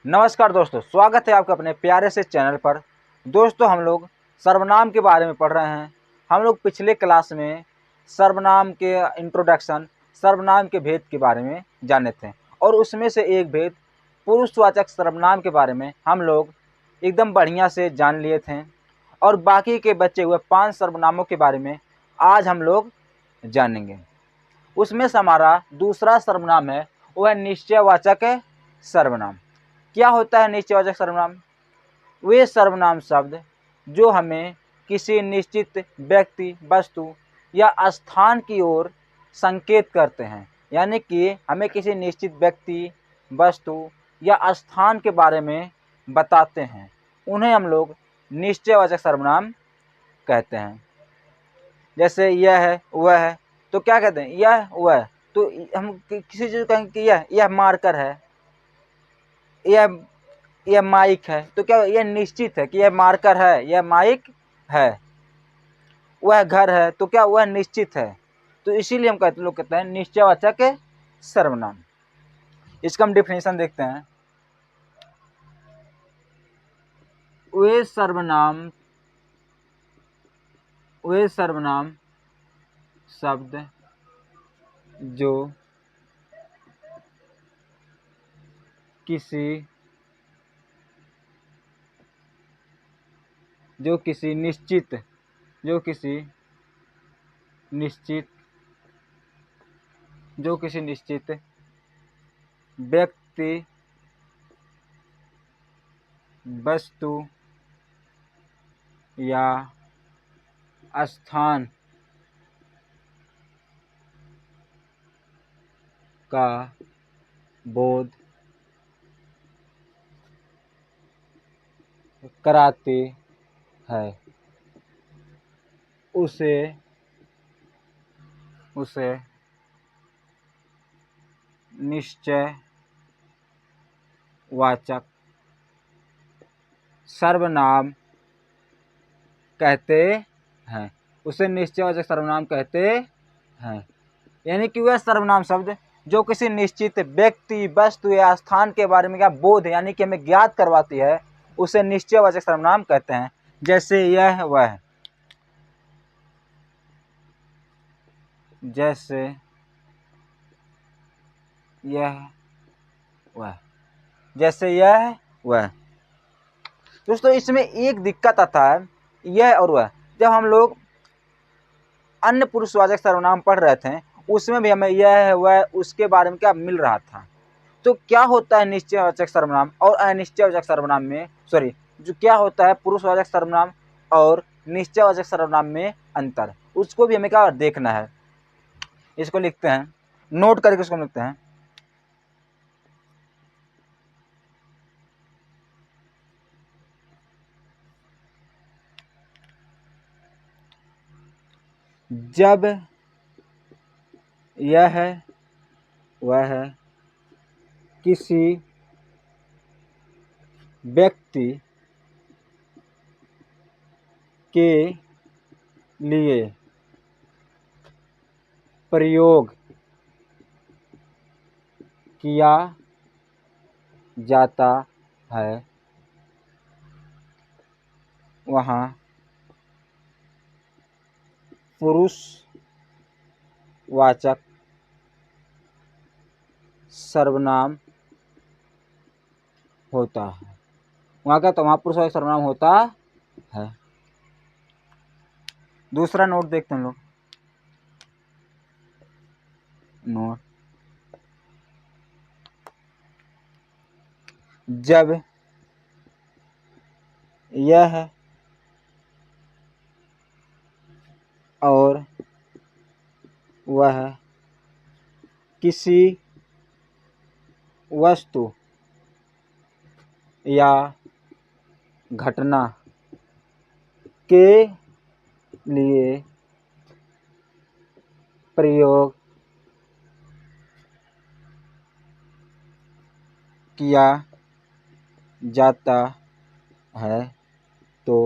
नमस्कार दोस्तों, स्वागत है आपका अपने प्यारे से चैनल पर। दोस्तों, हम लोग सर्वनाम के बारे में पढ़ रहे हैं। हम लोग पिछले क्लास में सर्वनाम के इंट्रोडक्शन, सर्वनाम के भेद के बारे में जाने थे और उसमें से एक भेद पुरुषवाचक सर्वनाम के बारे में हम लोग एकदम बढ़िया से जान लिए थे और बाकी के बचे हुए 5 सर्वनामों के बारे में आज हम लोग जानेंगे। उसमें से हमारा दूसरा सर्वनाम है, वो है निश्चयवाचक सर्वनाम। क्या होता है निश्चयवाचक सर्वनाम? वे सर्वनाम शब्द जो हमें किसी निश्चित व्यक्ति, वस्तु या स्थान की ओर संकेत करते हैं, यानी कि हमें किसी निश्चित व्यक्ति, वस्तु या स्थान के बारे में बताते हैं, उन्हें हम लोग निश्चयवाचक सर्वनाम कहते हैं। जैसे यह है, वह है, तो क्या कहते हैं? यह, वह। तो हम किसी चीज़ कहेंगे कि यह मार्कर है, यह माइक है, तो क्या यह निश्चित है कि यह मार्कर है, यह माइक है। वह घर है, तो क्या वह निश्चित है। तो इसीलिए हम लोग कहते हैं निश्चयवाचक सर्वनाम। इसका हम डिफिनेशन देखते हैं। वे सर्वनाम शब्द जो किसी निश्चित व्यक्ति, वस्तु या स्थान का बोध कराते हैं, उसे निश्चयवाचक सर्वनाम कहते हैं। उसे निश्चयवाचक सर्वनाम कहते हैं, यानी कि वह सर्वनाम शब्द जो किसी निश्चित व्यक्ति, वस्तु या स्थान के बारे में क्या बोध है, यानी कि हमें ज्ञात करवाती है, उसे निश्चयवाचक सर्वनाम कहते हैं। जैसे यह, वह। जैसे यह, वह। जैसे यह, वह। दोस्तों, इसमें एक दिक्कत आता है, यह और वह। जब हम लोग अन्य पुरुषवाचक सर्वनाम पढ़ रहे थे, उसमें भी हमें यह, वह, उसके बारे में क्या मिल रहा था। तो क्या होता है निश्चयवाचक सर्वनाम और अनिश्चयवाचक सर्वनाम में, जो क्या होता है पुरुषवाचक सर्वनाम और निश्चयवाचक सर्वनाम में अंतर, उसको भी हमें क्या देखना है। इसको लिखते हैं, नोट करके उसको लिखते हैं। जब यह, वह किसी व्यक्ति के लिए प्रयोग किया जाता है, वहाँ पुरुषवाचक सर्वनाम होता है। वहाँ का तो वहाँ पुरुषवाचक सर्वनाम होता है। दूसरा नोट देखते हैं हम लोग। नोट, जब यह और वह किसी वस्तु या घटना के लिए प्रयोग किया जाता है, तो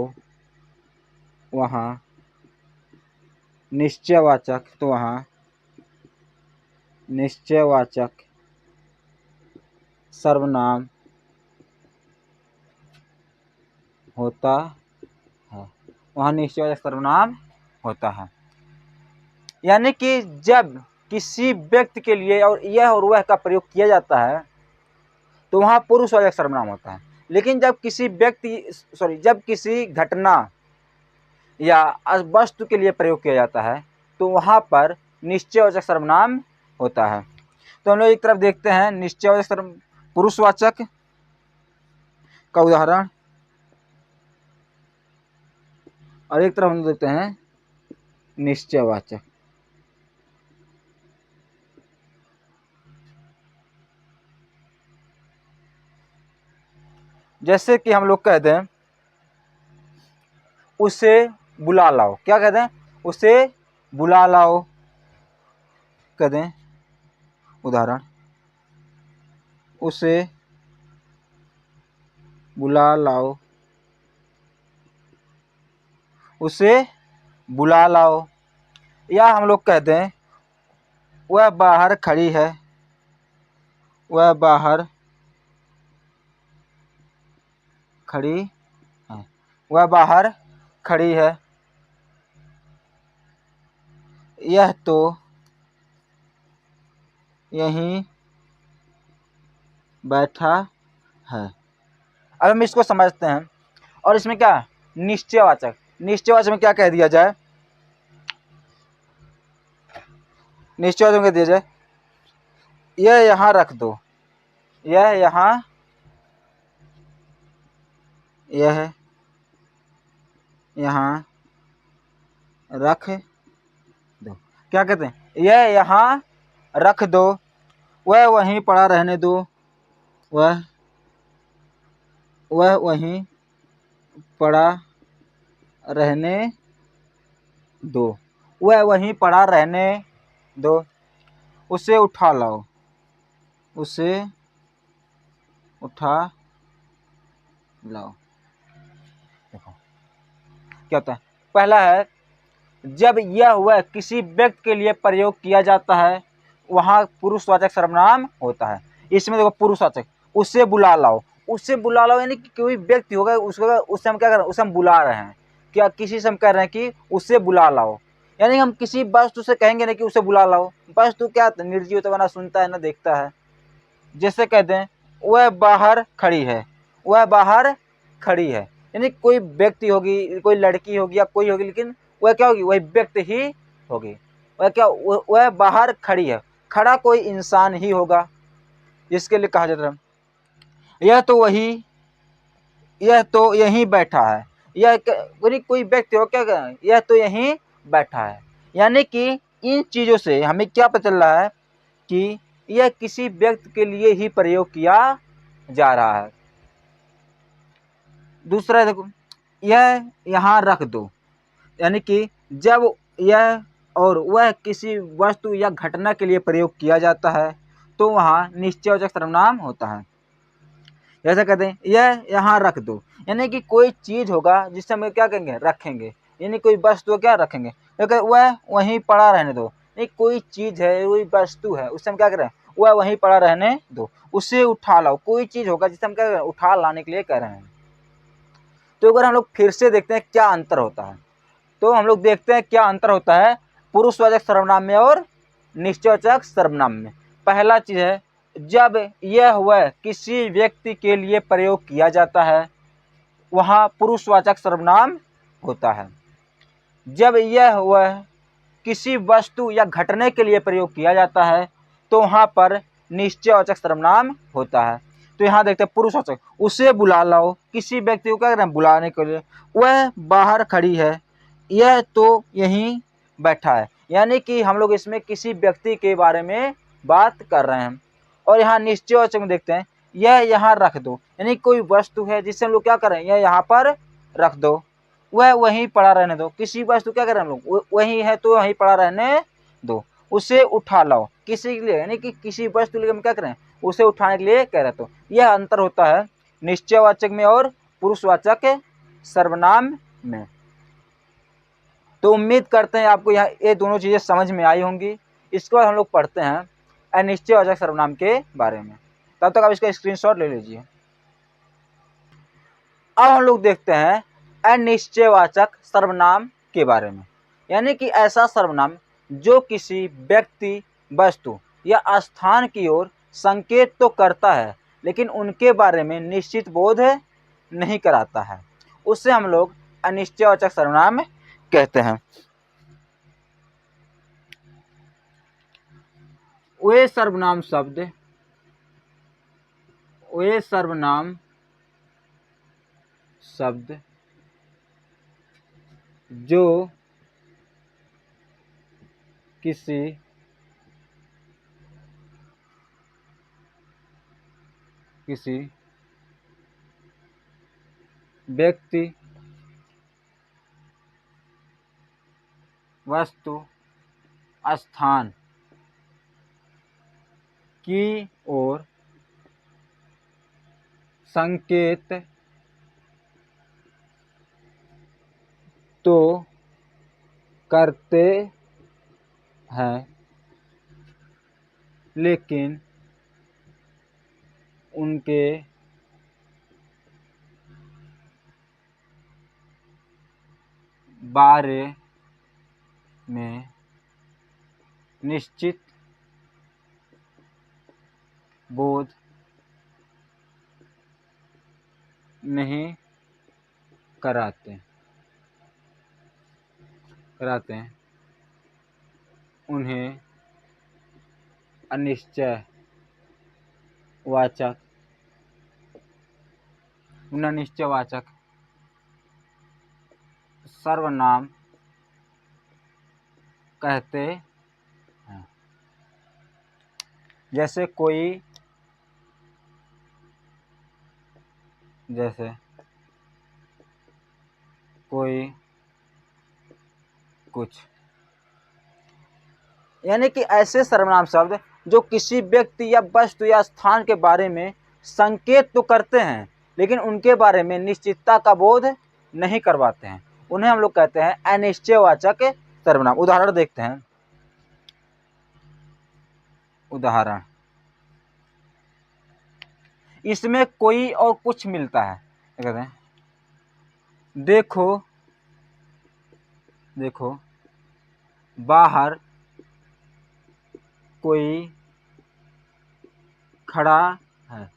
वहाँ निश्चयवाचक सर्वनाम होता है, वहाँ निश्चयवाचक सर्वनाम होता है। यानी कि जब किसी व्यक्ति के लिए और यह और वह का प्रयोग किया जाता है तो वहाँ पुरुषवाचक सर्वनाम होता है। लेकिन जब किसी घटना या वस्तु के लिए प्रयोग किया जाता है तो वहाँ पर निश्चयवाचक सर्वनाम होता है। तो हम लोग एक तरफ देखते हैं निश्चयवाचक पुरुषवाचक का उदाहरण, और एक तरफ हम देखते हैं निश्चयवाचक। जैसे कि हम लोग कहते हैं उसे बुला लाओ, क्या कहते हैं, उसे बुला लाओ, कहते हैं उदाहरण, उसे बुला लाओ, उसे बुला लाओ। या हम लोग कहते हैं वह बाहर खड़ी है, वह बाहर खड़ी है, वह बाहर खड़ी है। यह तो यहीं बैठा है। अब हम इसको समझते हैं। और इसमें क्या निश्चयवाचक, निश्चयवाचक में क्या कह दिया जाए, निश्चयवाचक में कह दिया जाए यह यहाँ रख दो, यह यहाँ, यह यहाँ रख दो, क्या कहते हैं, यह यहाँ रख दो, वह वहीं पड़ा रहने दो, वह वहीं पड़ा रहने दो, वह वहीं पड़ा रहने दो। उसे उठा लाओ, उसे उठा लाओ। देखो क्या होता है, पहला है जब यह वह किसी व्यक्ति के लिए प्रयोग किया जाता है वहाँ पुरुषवाचक सर्वनाम होता है। इसमें देखो पुरुषवाचक, उसे बुला लाओ, उसे बुला लाओ यानी कि कोई व्यक्ति होगा उससे हम क्या कर रहे हैं, उसे हम बुला रहे हैं, क्या किसी से हम कह रहे हैं कि उसे बुला लाओ। यानी हम किसी वस्तु से कहेंगे नहीं कि उसे बुला लाओ, वस्तु क्या निर्जीव होता है, ना सुनता है ना देखता है। जैसे कहते हैं वह बाहर खड़ी है, वह बाहर खड़ी है, यानी कोई व्यक्ति होगी, कोई लड़की होगी या कोई होगी, लेकिन वह क्या होगी, वही व्यक्ति ही होगी। वह क्या, वह बाहर खड़ी है, खड़ा कोई इंसान ही होगा जिसके लिए कहा जाता है यह तो वही, यह तो यहीं बैठा है, यह कोई व्यक्ति हो, क्या यह तो यहीं बैठा है। यानी कि इन चीजों से हमें क्या पता चल रहा है कि यह किसी व्यक्ति के लिए ही प्रयोग किया जा रहा है। दूसरा देखो, यह यहाँ रख दो, यानी कि जब यह और वह किसी वस्तु या घटना के लिए प्रयोग किया जाता है तो वहाँ निश्चयवाचक सर्वनाम होता है। जैसे कहते हैं यह यहाँ रख दो, यानी कि कोई चीज होगा जिससे हम क्या कहेंगे, रखेंगे, यानी कोई वस्तु क्या रखेंगे, तो वह वहीं पड़ा रहने दो, नहीं कोई चीज है, कोई वस्तु है, उससे हम क्या कर रहे हैं, वह वहीं पड़ा रहने दो। उसे उठा लाओ, कोई चीज होगा जिससे हम क्या कर रहे हैं, उठा लाने के लिए कह रहे हैं। तो अगर हम लोग फिर से देखते हैं क्या अंतर होता है, तो हम लोग देखते हैं क्या अंतर होता है पुरुषवाचक सर्वनाम में और निश्चयवाचक सर्वनाम में। पहला चीज है जब यह वह किसी व्यक्ति के लिए प्रयोग किया जाता है वहाँ पुरुषवाचक सर्वनाम होता है। जब यह वह किसी वस्तु या घटने के लिए प्रयोग किया जाता है तो वहाँ पर निश्चयवाचक सर्वनाम होता है। तो यहाँ देखते हैं पुरुषवाचक, उसे बुला लाओ, किसी व्यक्ति को क्या कर रहे हैं, बुलाने के लिए। वह बाहर खड़ी है, यह तो यहीं बैठा है, यानी कि हम लोग इसमें किसी व्यक्ति के बारे में बात कर रहे हैं। और यहाँ निश्चयवाचक में देखते हैं यह यहाँ रख दो, यानी कोई वस्तु है जिससे हम लोग क्या करें, यह यहाँ पर रख दो, वह वहीं पड़ा रहने दो, किसी वस्तु क्या करें हम लोग, वहीं है तो वहीं पड़ा रहने दो। उसे उठा लाओ, किसी के लिए, यानी कि किसी वस्तु के लिए हम क्या करें, उसे उठाने के लिए कह रहे। तो यह अंतर होता है निश्चयवाचक में और पुरुषवाचक सर्वनाम में। तो उम्मीद करते हैं आपको यहाँ ये दोनों चीजें समझ में आई होंगी। इसके बाद हम लोग पढ़ते हैं अनिश्चयवाचक सर्वनाम के बारे में। तब तक आप इसका स्क्रीनशॉट ले लीजिए। अब हम लोग देखते हैं अनिश्चयवाचक सर्वनाम के बारे में, यानी कि ऐसा सर्वनाम जो किसी व्यक्ति, वस्तु या स्थान की ओर संकेत तो करता है लेकिन उनके बारे में निश्चित बोध नहीं कराता है, उससे हम लोग अनिश्चयवाचक सर्वनाम कहते हैं। वे सर्वनाम शब्द जो किसी व्यक्ति, वस्तु, स्थान की ओर संकेत तो करते हैं लेकिन उनके बारे में निश्चित बोध नहीं कराते हैं, उन्हें अनिश्चयवाचक सर्वनाम कहते हैं। जैसे कोई कुछ, यानी कि ऐसे सर्वनाम शब्द जो किसी व्यक्ति या वस्तु या स्थान के बारे में संकेत तो करते हैं लेकिन उनके बारे में निश्चितता का बोध नहीं करवाते हैं, उन्हें हम लोग कहते हैं अनिश्चयवाचक सर्वनाम। उदाहरण देखते हैं। उदाहरण, इसमें कोई और कुछ मिलता है। क्या कहते हैं? देखो बाहर कोई खड़ा है।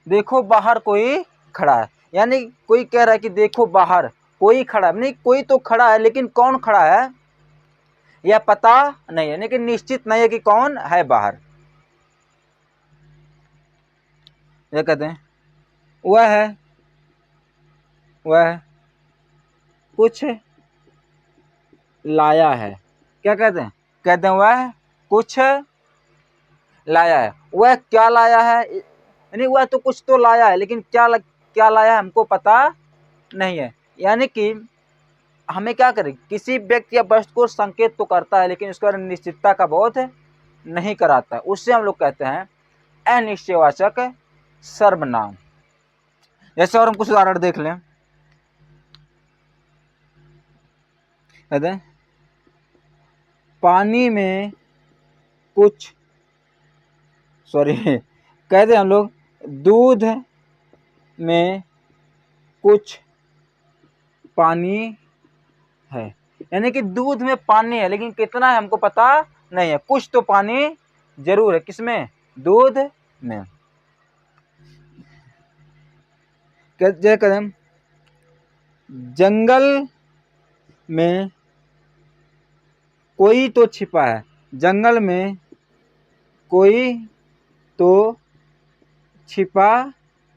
देखो बाहर कोई खड़ा है, यानी कोई कह रहा है कि देखो बाहर कोई खड़ा है, नहीं कोई तो खड़ा है लेकिन कौन खड़ा है यह पता नहीं है, लेकिन निश्चित नहीं है कि कौन है बाहर। ये कहते हैं वह कुछ लाया है। क्या कहते हैं? कहते हैं वह कुछ लाया है। वह क्या लाया है? यानी वह तो कुछ तो लाया है लेकिन क्या लाया है हमको पता नहीं है। यानी कि हमें क्या करें, किसी व्यक्ति या वस्तु को संकेत तो करता है लेकिन उसके बारे में निश्चितता का बोध नहीं कराता, उससे हम लोग कहते हैं अनिश्चयवाचक सर्वनाम। जैसे और हम कुछ उदाहरण देख लें। कहते हैं पानी में कुछ कहते हैं हम लोग दूध में कुछ पानी है, यानी कि दूध में पानी है लेकिन कितना है हमको पता नहीं है, कुछ तो पानी जरूर है। किसमें? दूध में। जय कदम, जंगल में कोई तो छिपा है। जंगल में कोई तो छिपा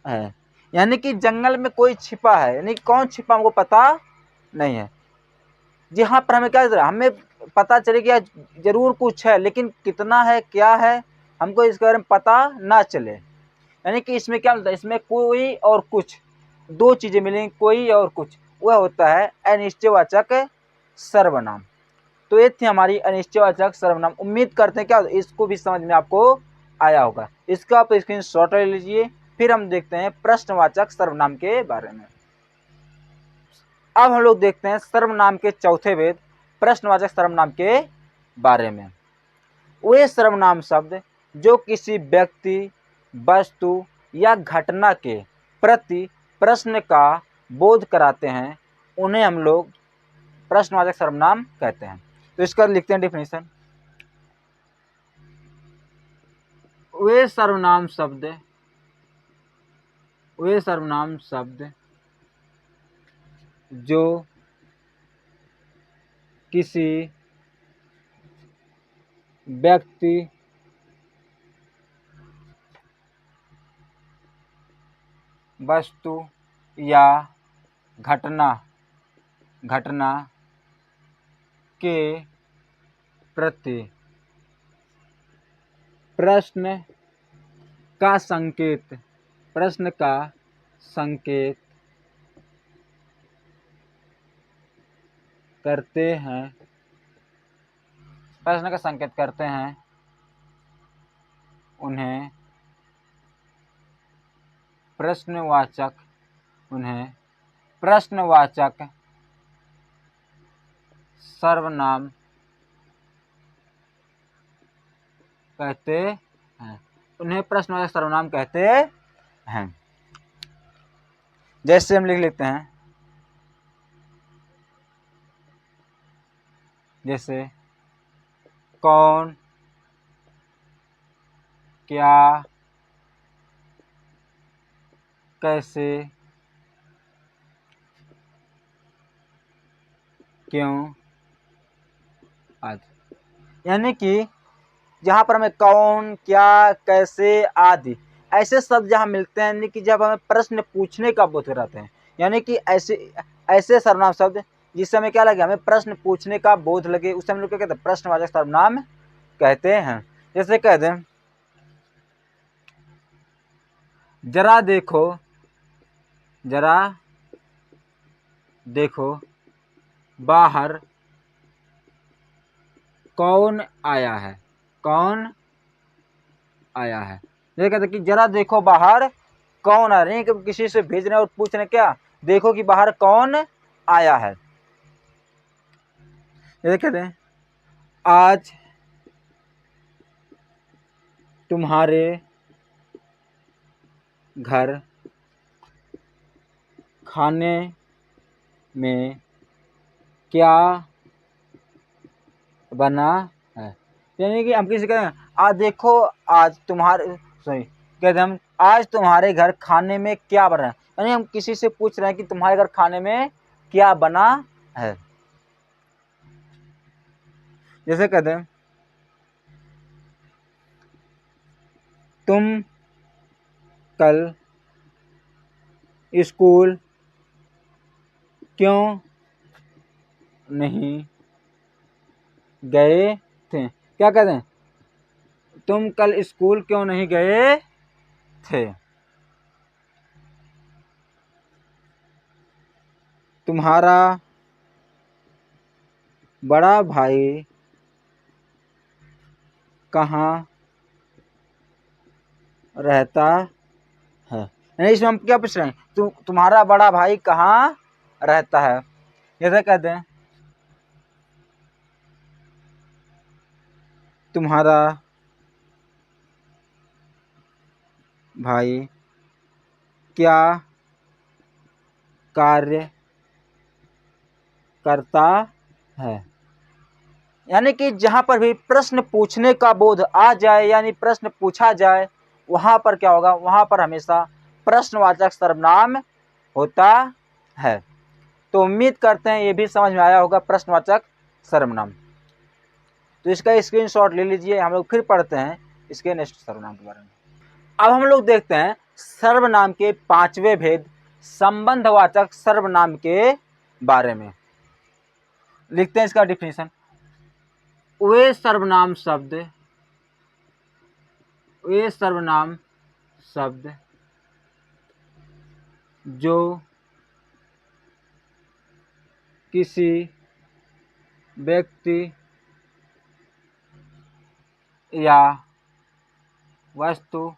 है, यानी कि जंगल में कोई छिपा है, यानी कौन छिपा हमको पता नहीं है। जहाँ पर हमें क्या, हमें पता चले कि जरूर कुछ है लेकिन कितना है क्या है हमको इसके बारे में पता ना चले, यानी कि इसमें क्या मिलता है, इसमें कोई और कुछ, दो चीजें मिलेंगी, कोई और कुछ, वह होता है अनिश्चयवाचक सर्वनाम। तो ये थी हमारी अनिश्चयवाचक सर्वनाम। उम्मीद करते हैं क्या इसको भी समझ में आपको आया होगा। इसका आप स्क्रीनशॉट ले लीजिए। फिर हम देखते हैं प्रश्नवाचक सर्वनाम के बारे में। अब हम लोग देखते हैं सर्वनाम के चौथे भेद, प्रश्नवाचक सर्वनाम के बारे में। वे सर्वनाम शब्द जो किसी व्यक्ति, वस्तु या घटना के प्रति प्रश्न का बोध कराते हैं उन्हें हम लोग प्रश्नवाचक सर्वनाम कहते हैं। तो इसका लिखते हैं डिफिनीशन। वे सर्वनाम शब्द जो किसी व्यक्ति, वस्तु या घटना के प्रति प्रश्न का संकेत करते हैं, उन्हें प्रश्नवाचक सर्वनाम कहते हैं। जैसे हम लिख लेते हैं, जैसे कौन, क्या, कैसे, क्यों आदि। यानी कि जहाँ पर हमें कौन, क्या, कैसे आदि ऐसे शब्द जहाँ मिलते हैं, यानी कि जब हमें प्रश्न पूछने का बोध कराते हैं, यानी कि ऐसे सर्वनाम शब्द जिससे हमें क्या लगे, हमें प्रश्न पूछने का बोध लगे, उसे हम लोग क्या कहते हैं, प्रश्नवाचक सर्वनाम कहते हैं। जैसे कहते हैं, जरा देखो बाहर कौन आया है। ये कहते हैं कि जरा देखो बाहर कौन आ रहे हैं, कि किसी से भेज रहे हैं और पूछ रहे हैं क्या, देखो कि बाहर कौन आया है। ये कहते हैं, आज तुम्हारे घर खाने में क्या बना है। यानी कि हम किसी कहते हैं, आज देखो, कहते हैं हम, आज तुम्हारे घर खाने में क्या बना है, यानी हम किसी से पूछ रहे हैं कि तुम्हारे घर खाने में क्या बना है। जैसे कहते हैं, तुम कल स्कूल क्यों नहीं गए थे। क्या कहते हैं, तुम कल स्कूल क्यों नहीं गए थे। तुम्हारा बड़ा भाई कहाँ रहता है। यानी इसमें हम क्या पूछ रहे हैं, तुम्हारा बड़ा भाई कहाँ रहता है। जैसे कहते हैं, तुम्हारा भाई क्या कार्य करता है। यानी कि जहां पर भी प्रश्न पूछने का बोध आ जाए, यानी प्रश्न पूछा जाए, वहां पर क्या होगा, वहां पर हमेशा प्रश्नवाचक सर्वनाम होता है। तो उम्मीद करते हैं ये भी समझ में आया होगा प्रश्नवाचक सर्वनाम। तो इसका स्क्रीनशॉट ले लीजिए। हम लोग फिर पढ़ते हैं इसके नेक्स्ट सर्वनाम के बारे में। अब हम लोग देखते हैं सर्वनाम के 5वें भेद, संबंधवाचक सर्वनाम के बारे में। लिखते हैं इसका डिफिनीशन। वे सर्वनाम शब्द जो किसी व्यक्ति या वस्तु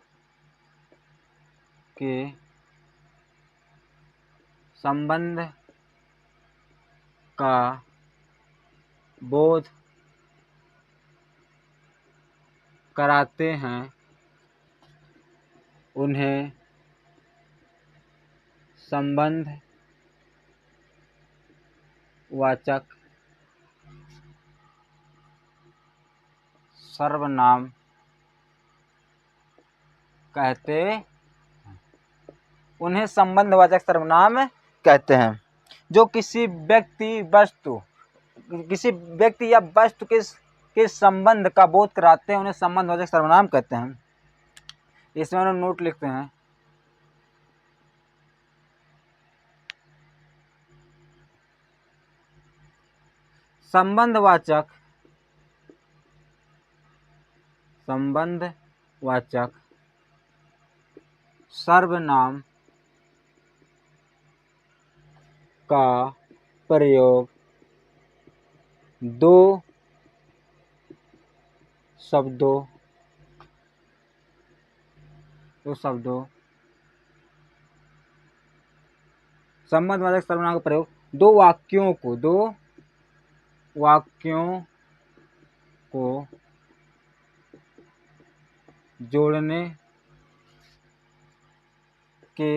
के संबंध का बोध कराते हैं, उन्हें संबंध वाचक सर्वनाम कहते, उन्हें संबंधवाचक सर्वनाम कहते हैं। जो किसी व्यक्ति या वस्तु के संबंध का बोध कराते हैं उन्हें संबंधवाचक सर्वनाम कहते हैं। इसमें हम नोट लिखते हैं। संबंधवाचक सर्वनाम का प्रयोग दो शब्दों संबंधवाचक सर्वनाम का प्रयोग दो वाक्यों को जोड़ने के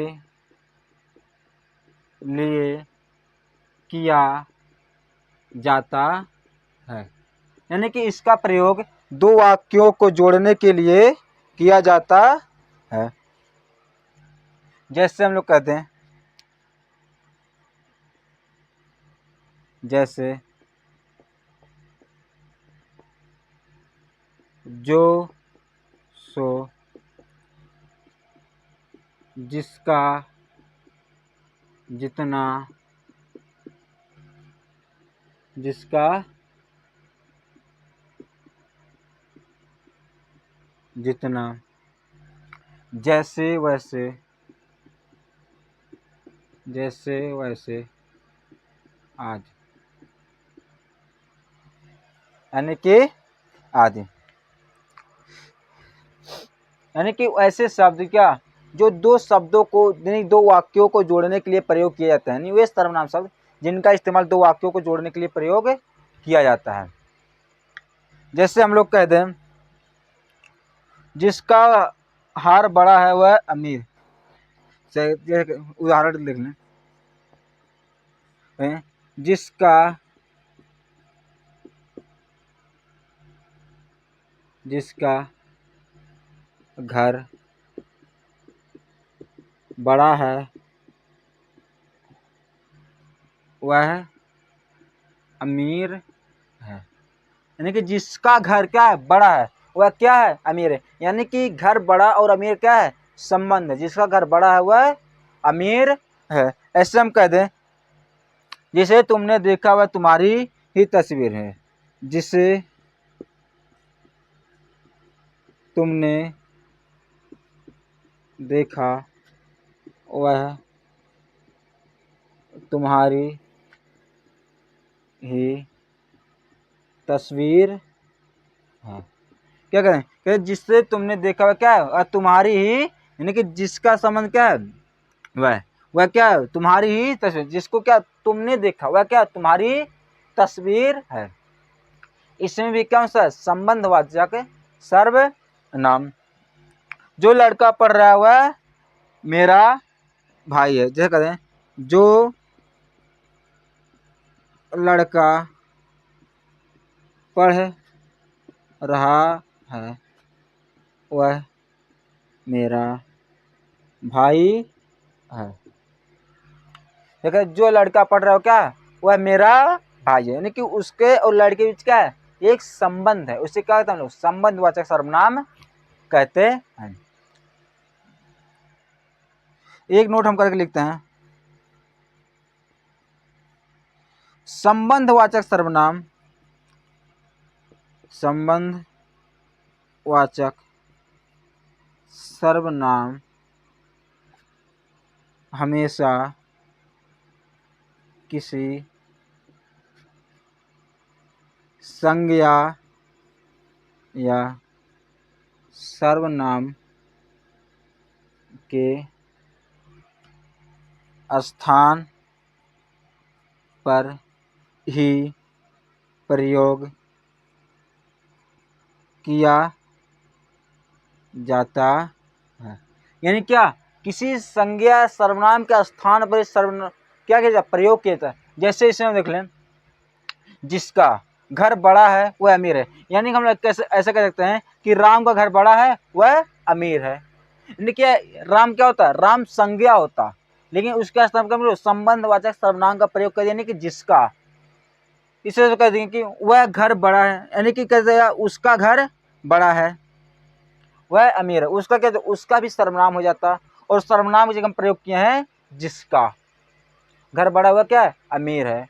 लिए किया जाता है। यानी कि इसका प्रयोग दो वाक्यों को जोड़ने के लिए किया जाता है। जैसे हम लोग कहते हैं, जैसे जो सो जिसका जितना जैसे वैसे आज, यानी कि आदि। यानी कि ऐसे शब्द क्या जो दो शब्दों को यानी दो वाक्यों को जोड़ने के लिए प्रयोग किए जाते हैं, वे सर्वनाम शब्द जिनका इस्तेमाल दो वाक्यों को जोड़ने के लिए प्रयोग किया जाता है। जैसे हम लोग कहते हैं, जिसका हार बड़ा है वह अमीर। उदाहरण लिख लें, जिसका घर बड़ा है वह अमीर है। यानी कि जिसका घर क्या है, बड़ा है, वह क्या है, अमीर है। यानी कि घर बड़ा और अमीर क्या है, संबंध है। जिसका घर बड़ा है वह अमीर है। ऐसे हम कह दें, जिसे तुमने देखा वह तुम्हारी ही तस्वीर है। जिसे तुमने देखा वह तुम्हारी ही तस्वीर है। क्या करें, कि जिससे तुमने देखा वह क्या है, वह तुम्हारी ही, यानी कि जिसका संबंध क्या है, वह क्या है, तुम्हारी ही तस्वीर। जिसको क्या तुमने देखा वह क्या तुम्हारी तस्वीर है। इसमें भी क्या सा संबंधवाचक सर्वनाम। जो लड़का पढ़ रहा है वह मेरा भाई है। जैसे कहते हैं, जो लड़का पढ़ रहा है वह मेरा भाई है। देखिए, जो लड़का पढ़ रहा है क्या वह मेरा भाई है। यानी कि उसके और लड़के के बीच क्या है, एक संबंध है। उसे क्या कहते हैं हम लोग, संबंधवाचक सर्वनाम कहते हैं। एक नोट हम करके लिखते हैं, संबंधवाचक सर्वनाम हमेशा किसी संज्ञा या सर्वनाम के स्थान पर ही प्रयोग किया जाता है। यानी क्या, किसी संज्ञा सर्वनाम के स्थान पर सर्वनाम क्या किया जाता, प्रयोग किया जाता है। जैसे इसमें देख लें, जिसका घर बड़ा है वह अमीर है। यानी कि हम लोग कैसे ऐसा कह सकते हैं कि राम का घर बड़ा है वह अमीर है। देखिए राम क्या होता है, राम संज्ञा होता, लेकिन उसके स्थान पर संबंधवाचक सर्वनाम का प्रयोग कर, यानी कि जिसका, इसे तो कह देंगे कि वह घर बड़ा है, यानी कि कह दिया उसका घर बड़ा है वह अमीर है। उसका क्या, उसका भी सर्वनाम हो जाता, और सर्वनाम की जगह हम प्रयोग किए हैं जिसका घर बड़ा हुआ क्या है, अमीर है।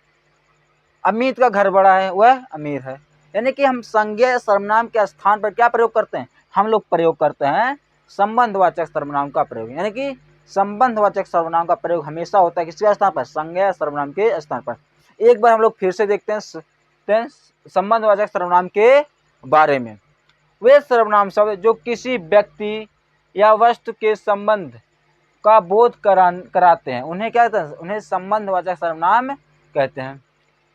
अमित का घर बड़ा है वह अमीर है। यानी कि हम संज्ञा सर्वनाम के स्थान पर क्या प्रयोग करते हैं, हम लोग प्रयोग करते हैं संबंधवाचक सर्वनाम का प्रयोग। यानी कि संबंधवाचक सर्वनाम का प्रयोग हमेशा होता है किसके स्थान पर, संज्ञा सर्वनाम के स्थान पर। एक बार हम लोग फिर से देखते हैं संबंधवाचक सर्वनाम के बारे में। वे सर्वनाम शब्द जो किसी व्यक्ति या वस्तु के संबंध का बोध कराते हैं उन्हें क्या कहते हैं, उन्हें संबंधवाचक सर्वनाम कहते हैं।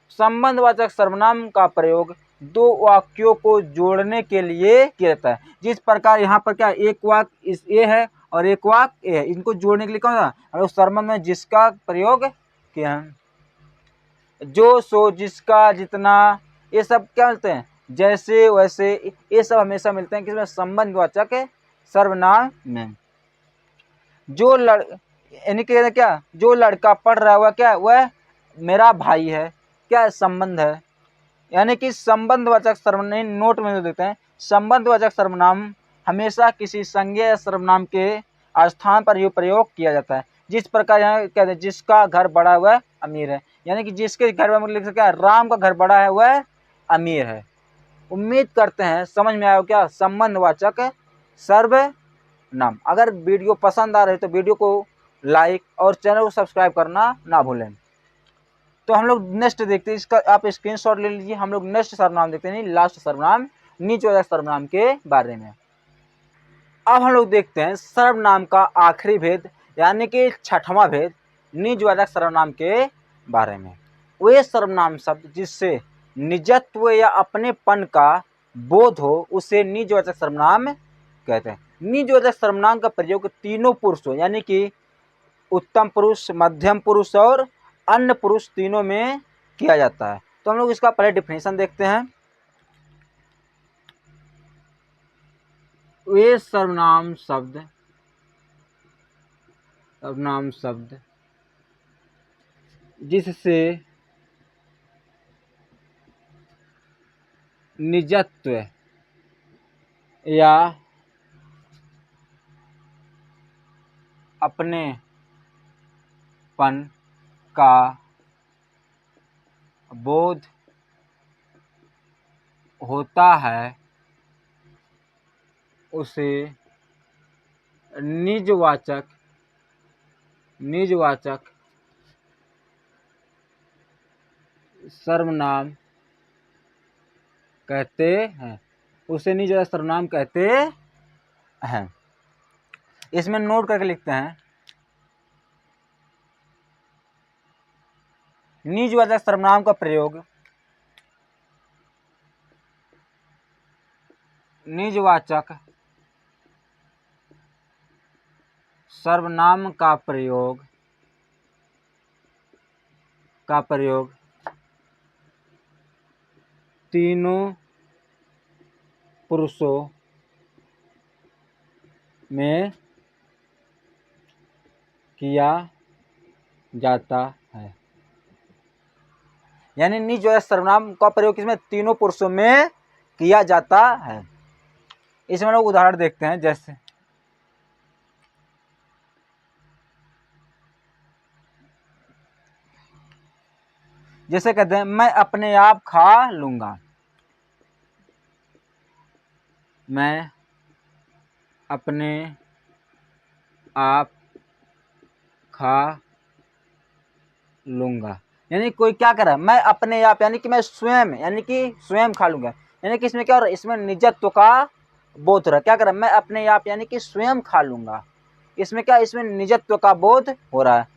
संबंधवाचक सर्वनाम का प्रयोग दो वाक्यों को जोड़ने के लिए किया जाता है। जिस प्रकार यहाँ पर क्या, एक वाक्य इस ए है और एक वाक्य ए है, इनको जोड़ने के लिए कौन सा, हम लोग संबंध में जिसका प्रयोग किया है। जो, सो, जिसका, जितना, ये सब क्या मिलते हैं, जैसे, वैसे, ये सब हमेशा मिलते हैं किसमें, संबंधवाचक सर्वनाम में। जो यानी कि क्या, जो लड़का पढ़ रहा है वह क्या, वह मेरा भाई है, क्या संबंध है। यानी कि संबंधवाचक सर्वनाम, नोट में देते हैं, संबंधवाचक सर्वनाम हमेशा किसी संज्ञा या सर्वनाम के स्थान पर यह प्रयोग किया जाता है। जिस प्रकार यहाँ कहते हैं जिसका घर बड़ा है वह अमीर है, यानी कि जिसके घर में लिख सकते हैं राम का घर बड़ा है वह अमीर है। उम्मीद करते हैं समझ में आया क्या, संबंधवाचक सर्वनाम। अगर वीडियो पसंद आ रही तो वीडियो को लाइक और चैनल को सब्सक्राइब करना ना भूलें। तो हम लोग नेक्स्ट देखते हैं, इसका आप स्क्रीनशॉट ले लीजिए। हम लोग नेक्स्ट सर्वनाम देखते हैं, लास्ट सर्वनाम नीचवाचक सर्वनाम के बारे में। अब हम लोग देखते हैं सर्वनाम का आखिरी भेद, यानी कि छठवां भेद निजवाचक सर्वनाम के बारे में। वे सर्वनाम शब्द जिससे निजत्व या अपनेपन का बोध हो उसे निजवाचक सर्वनाम कहते हैं। निजवाचक सर्वनाम का प्रयोग तीनों पुरुषों, यानी कि उत्तम पुरुष, मध्यम पुरुष और अन्य पुरुष तीनों में किया जाता है। तो हम लोग इसका पहले डिफिनेशन देखते हैं। वे सर्वनाम शब्द जिससे निजत्व या अपनेपन का बोध होता है उसे निजवाचक सर्वनाम कहते हैं, उसे निजवाचक सर्वनाम कहते हैं। इसमें नोट करके लिखते हैं, निजवाचक सर्वनाम का प्रयोग निजवाचक सर्वनाम का प्रयोग तीनों पुरुषों में किया जाता है। यानी निजवाचक सर्वनाम का प्रयोग किसमें, तीनों पुरुषों में किया जाता है। इसमें लोग उदाहरण देखते हैं, जैसे कहते हैं मैं अपने आप खा लूंगा, मैं अपने आप खा लूंगा। यानी कोई क्या कर रहा है, मैं अपने आप, यानी कि मैं स्वयं, यानी कि स्वयं खा लूंगा। यानी कि इसमें क्या हो रहा है, इसमें निजत्व का बोध हो रहा है। क्या कर रहा है, मैं अपने आप यानी कि स्वयं खा लूंगा। इसमें क्या, इसमें निजत्व का बोध हो रहा है।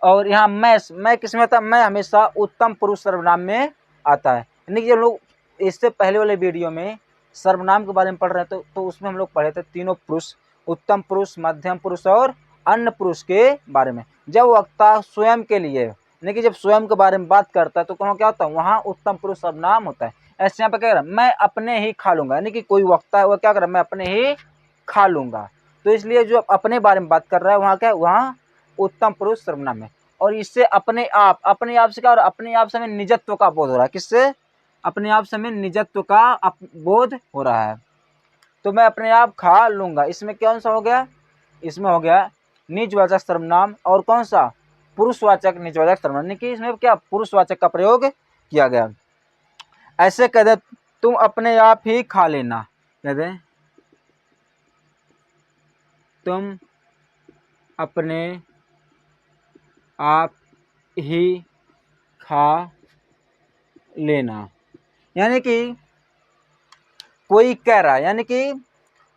और यहाँ मैं किसमें आता, मैं हमेशा उत्तम पुरुष सर्वनाम में आता है। यानी कि जो लोग इससे पहले वाले वीडियो में सर्वनाम के बारे में पढ़ रहे थे तो उसमें हम लोग पढ़े थे तीनों पुरुष, उत्तम पुरुष, मध्यम पुरुष और अन्य पुरुष के बारे में। जब वक्ता स्वयं के लिए यानी कि जब स्वयं के बारे में बात करता है तो वहाँ क्या होता है, वहाँ उत्तम पुरुष सर्वनाम होता है। ऐसे यहाँ पे क्या कर रहा है, मैं अपने ही खा लूंगा, यानी कि कोई वक्ता है वह क्या कर रहा है, मैं अपने ही खा लूंगा। तो इसलिए जो अपने बारे में बात कर रहा है वहाँ क्या है, वहाँ उत्तम पुरुष सर्वनाम है। और इससे अपने आप से क्या हो रहा है, अपने आप से हमें निजत्व का बोध हो रहा है। किससे, अपने आप से हमें निजत्व का बोध हो रहा है। तो मैं अपने आप खा लूंगा, इसमें कौन सा हो गया, इसमें हो गया निजवाचक सर्वनाम। और कौन सा, पुरुषवाचक निजवाचक सर्वनाम, यानी कि इसमें क्या पुरुषवाचक का प्रयोग किया गया। ऐसे कह दे, तुम अपने आप ही खा लेना, कह दे तुम अपने आप ही खा लेना, यानी कि कोई कह रहा है, यानी कि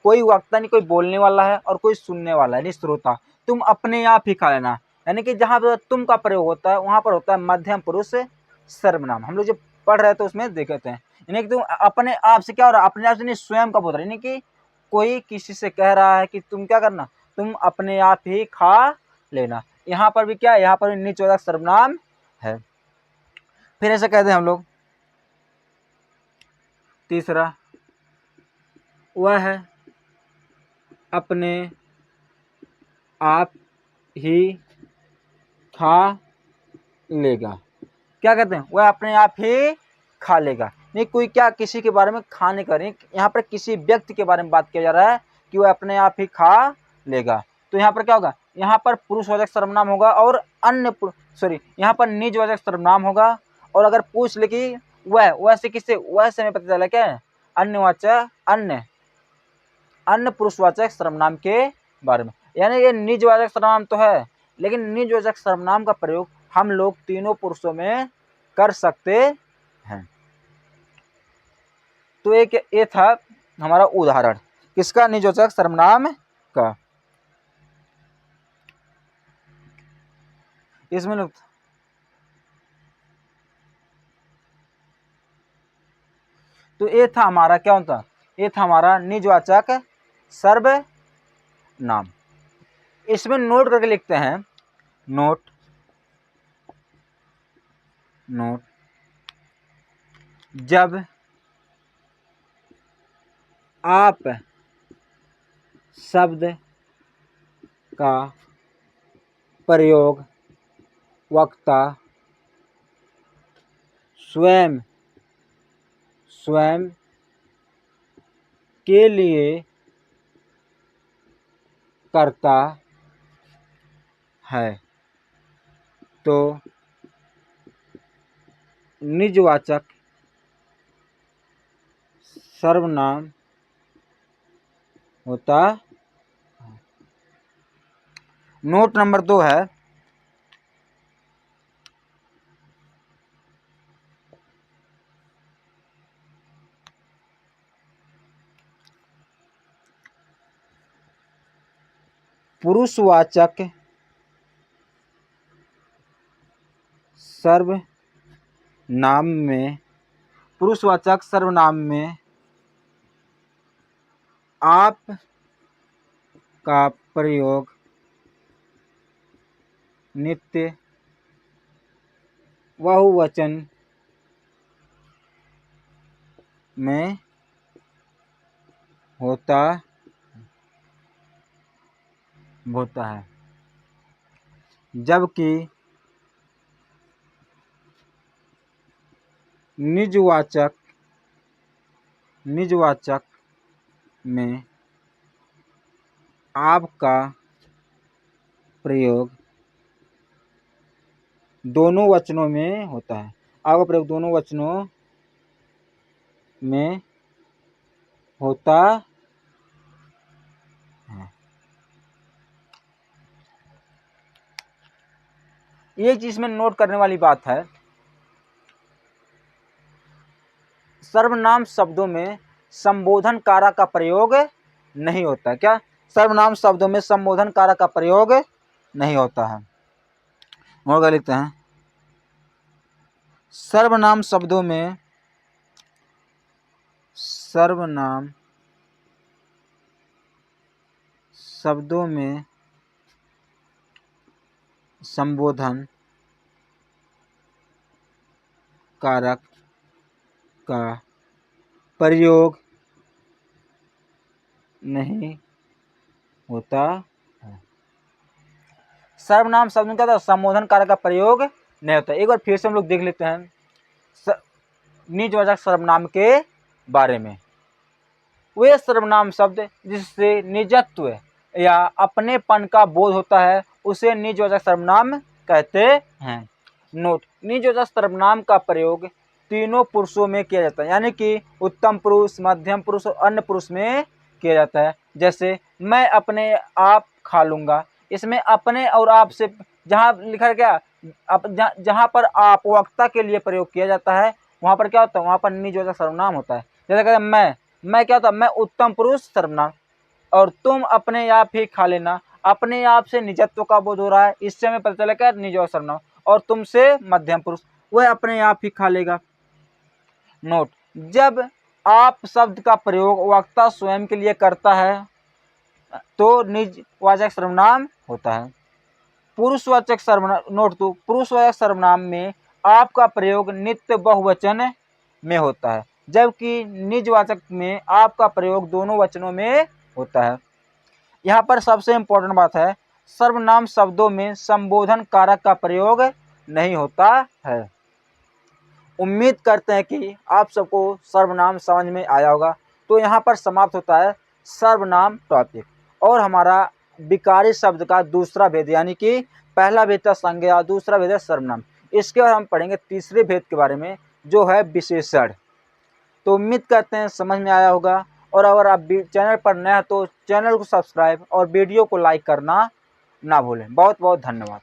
कोई वक्ता नहीं, कोई बोलने वाला है और कोई सुनने वाला है, श्रोता। तुम अपने आप ही खा लेना, यानी कि जहां पर तुम का प्रयोग होता है वहां पर होता है मध्यम पुरुष सर्वनाम। हम लोग जब पढ़ रहे थे उसमें देखते हैं, यानी कि तुम अपने आप से क्या हो रहा है, अपने आप से नहीं, स्वयं का बोल रहा है, यानी कि कोई किसी से कह रहा है कि तुम क्या करना, तुम अपने आप ही खा लेना। यहाँ पर भी क्या है, यहाँ पर भी निजवाचक सर्वनाम है। फिर ऐसे कहते हैं हम लोग, तीसरा वह है अपने आप ही खा लेगा। क्या कहते हैं, वह अपने आप ही खा लेगा, नहीं कोई क्या किसी के बारे में खाने का नहीं, यहाँ पर किसी व्यक्ति के बारे में बात किया जा रहा है कि वह अपने आप ही खा लेगा। तो यहाँ पर क्या होगा, यहाँ पर पुरुषवाचक सर्वनाम होगा और यहाँ पर निजवाचक सर्वनाम होगा। और अगर पूछ ले कि वह से किससे, वह से हमें पता चला क्या है, अन्य पुरुषवाचक सर्वनाम के बारे में। यानी ये निजवाचक सर्वनाम तो है, लेकिन निजवाचक सर्वनाम का प्रयोग हम लोग तीनों पुरुषों में कर सकते हैं। तो एक ये था हमारा उदाहरण किसका, निजवाचक सर्वनाम का। इसमें लोग तो ये था हमारा क्या होता, ये था हमारा निजवाचक सर्वनाम। इसमें नोट करके लिखते हैं, नोट जब आप शब्द का प्रयोग वक्ता स्वयं के लिए करता है तो निजवाचक सर्वनाम होता। नोट नंबर 2 है, पुरुषवाचक सर्वनाम में आप का प्रयोग नित्य बहुवचन में होता है, जबकि निजवाचक में आप का प्रयोग दोनों वचनों में होता है। आप का प्रयोग दोनों वचनों में होता है। ये चीज में नोट करने वाली बात है, सर्वनाम शब्दों में संबोधन कारक का प्रयोग नहीं होता। क्या, सर्वनाम शब्दों में संबोधन कारक का प्रयोग नहीं होता है। और क्या लिखते हैं, सर्वनाम शब्दों में संबोधन कारक का प्रयोग नहीं होता है। सर्वनाम शब्द का संबोधन कारक का प्रयोग नहीं होता। एक बार फिर से हम लोग देख लेते हैं निजवाचक सर्वनाम के बारे में। वे सर्वनाम शब्द जिससे निजत्व या अपनेपन का बोध होता है उसे निजवाचक सर्वनाम कहते हैं। नोट, निजवाचक सर्वनाम का प्रयोग तीनों पुरुषों में किया जाता है, यानी कि उत्तम पुरुष, मध्यम पुरुष और अन्य पुरुष में किया जाता है। जैसे मैं अपने आप खा लूँगा, इसमें अपने और आप से जहाँ लिखा है क्या, जहाँ पर आप वक्ता के लिए प्रयोग किया जाता है वहाँ पर क्या होता है, वहाँ पर निजवाचक सर्वनाम होता है। जैसे कहते हैं मैं क्या होता है, मैं उत्तम पुरुष सर्वनाम, और तुम अपने आप ही खा लेना, अपने आप से निजत्व का बोध हो रहा है, इससे हमें पता चला क्या निजवाचक सर्वनाम। और तुमसे मध्यम पुरुष, वह अपने आप ही खा लेगा। नोट, जब आप शब्द का प्रयोग वक्ता स्वयं के लिए करता है तो निजवाचक सर्वनाम होता है। पुरुषवाचक सर्वनाम, नोट दो, पुरुषवाचक सर्वनाम में आपका प्रयोग नित्य बहुवचन में होता है, जबकि निजवाचक में आपका प्रयोग दोनों वचनों में होता है। यहाँ पर सबसे इम्पोर्टेंट बात है, सर्वनाम शब्दों में संबोधन कारक का प्रयोग नहीं होता है। उम्मीद करते हैं कि आप सबको सर्वनाम समझ में आया होगा। तो यहाँ पर समाप्त होता है सर्वनाम टॉपिक, और हमारा विकारी शब्द का दूसरा भेद, यानी कि पहला भेद था संज्ञा, दूसरा भेद है सर्वनाम। इसके बाद हम पढ़ेंगे तीसरे भेद के बारे में, जो है विशेषण। तो उम्मीद करते हैं समझ में आया होगा, और अगर आप चैनल पर नए हैं तो चैनल को सब्सक्राइब और वीडियो को लाइक करना ना भूलें। बहुत बहुत धन्यवाद।